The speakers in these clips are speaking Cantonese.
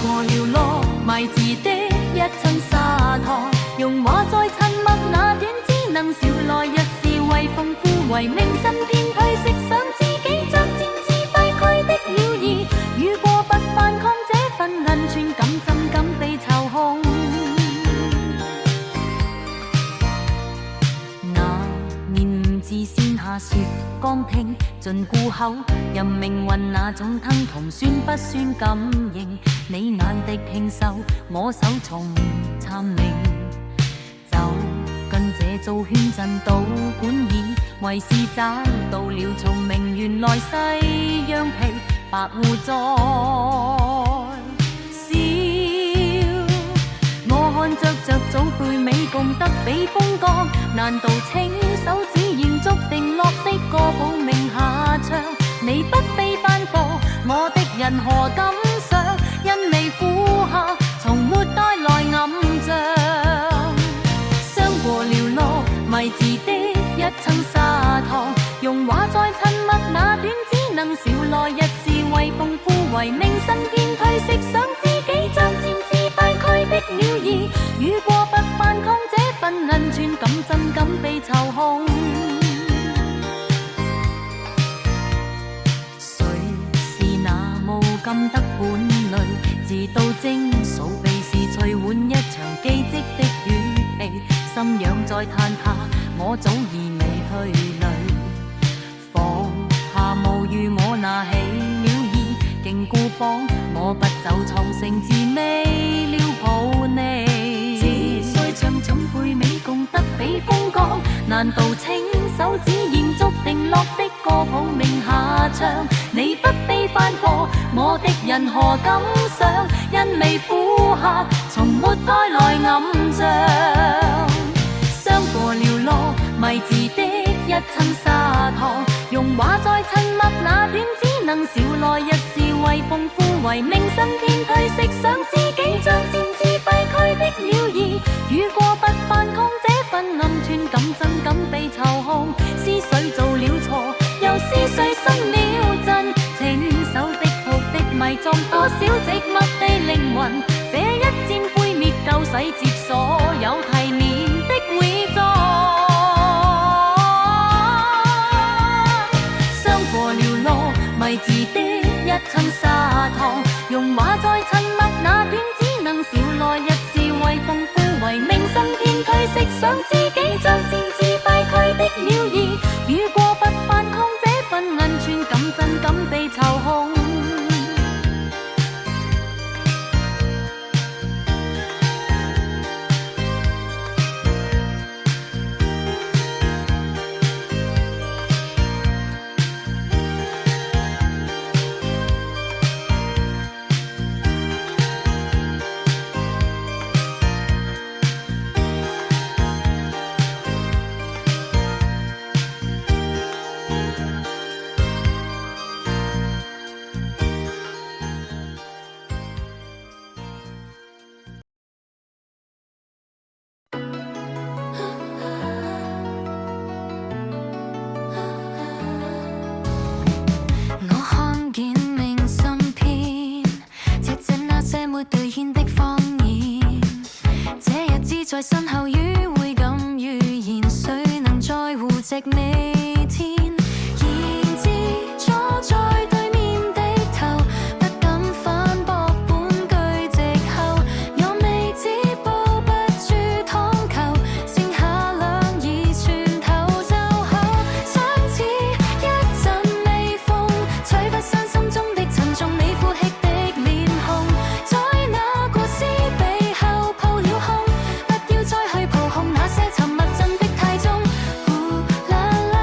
過了落迷字的一親沙糖，用話再親密那短只能少來日是為奉父為命身偏推飾上自己作戰至廢區的了義，遇過不反抗這份銀川感怎敢被嘲控？自先下說剛聽盡顧口，任命運那種吞同酸不酸感應，你難敵聽受我手從參領，走跟這遭圈陣到管演，為是找到了蟲明，原來西洋皮白胡在我看着早輩美共得比風光，難道清手指延續定落的歌譜名下唱？你不被翻播，我的人何感想？因未苦下，從沒帶來暗象。傷過了落迷字的一親砂糖，用話再親密那短只能少來日是為奉父為命身偏推飾上自己作戰至廢區的了義，遇過不反抗這份銀川感怎敢被嘲控？誰是那無禁得本類，自到精數被是隨換一場記積的語氣，心癢再嘆下我早已未去淚，放下無語我拿起了意，勁固綁我不走創成自美了抱你，自歲像總配美共得比風光，難道清手指延續定落的歌譜名下唱？你不被翻播，我的人何感想？因未苦下，從沒帶來暗象。傷過了落迷字的一親砂糖，用話再親密那短只能少來日是為奉父為命身偏推飾上自己作戰至廢區的了義，遇過不反抗這份暗川感怎敢被嘲控？是誰做了錯，又是誰失了真？清手的仆的迷撞多少寂寞的靈魂，這一戰灰滅夠洗接所有提煉的偽裝。傷過了落迷字的一親砂糖，用話再親密那短只能少來日是為奉父為命身偏推飾上自己作戰至廢區的了義，遇過不反抗這份銀川感怎敢被嘲控？在身後語會敢預言，誰能在乎寂你天？言之阻在對面的頭，不敢反駁本句藉口。我未止步不住躺球，剩下兩耳寸頭就好。想似一陣微風，吹不傷心中的沉重，你負氣的臉紅，在那故事背後鋪了空。再去抱控那些沉默震的太重，啦啦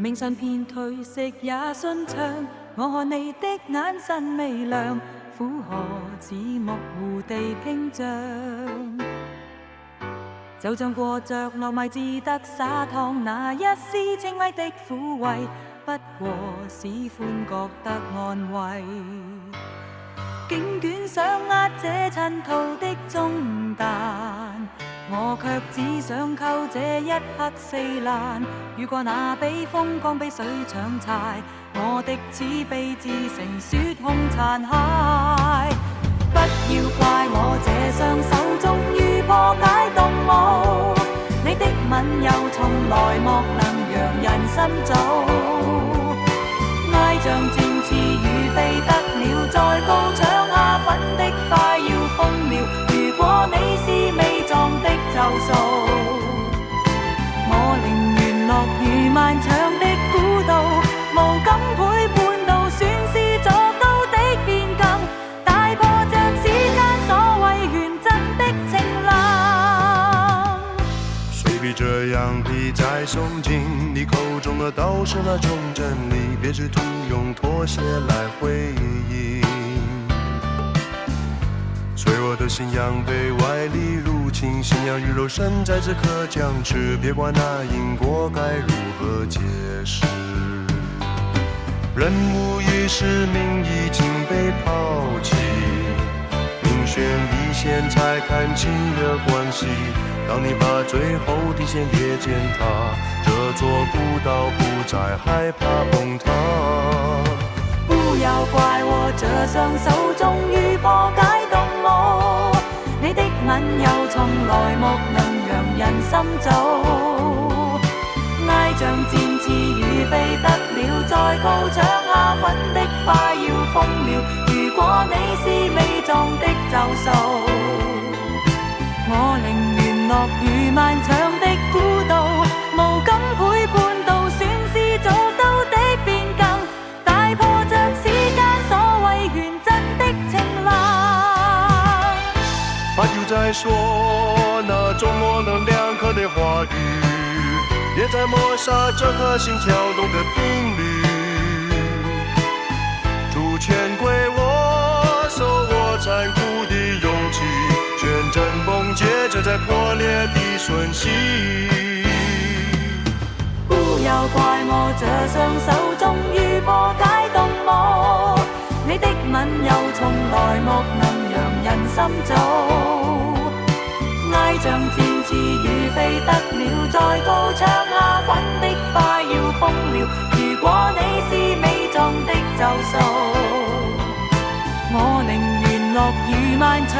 明晨便頹食也順暢，我看你的眼神微亮，苦荷似模糊地屏障，就像過着糯米只得灑燙那一絲輕微的撫慰，不過使歡覺得安慰。經捲上壓這塵土的重擔，我卻只想扣這一刻四爛。如果那比風光比水搶柴，我的此悲至成雪紅殘骸。不要怪我這雙手終於破解動舞，你的吻又從來莫能讓人心早。愛像箭刺與飛得了，在高牆下粉的快要瘋了。如果你是未撞的咒數，我寧願落如漫長的古道，無感陪伴到算是做到的變更，大破着世間所謂緣真的情郎。水比這樣比再鬆緊，你口中的倒是那種真理，別試圖用妥協來回應。脆弱的信仰被外力入侵，信仰與肉身在此刻僵持，別管那因果該如何解釋。人無意識，命已經被拋棄，命懸一線才看清了關係。當你把最後底線列踐踏，這座孤島不再害怕崩塌。不要怪我這雙手終於破解動舞，你的吻又從來莫能讓人心早。愛像箭刺與飛得了，在高牆下粉的快要瘋了。如果你是未撞的咒數，我寧願落如漫長的古道，無感陪伴到算是做到的變更，大破着世間所謂緣真的情郎。不要再說那種模棱兩可的話語，別再抹殺這顆心跳動的頻率。主權歸我，手握殘酷的勇氣，全真崩解着在破裂的瞬息。不要怪我這雙手終於破解動舞，你的吻又從來莫能讓人心早。愛像箭刺與飛得了，在高牆下粉的快要瘋了。如果你是未撞的咒數，我寧願落如漫長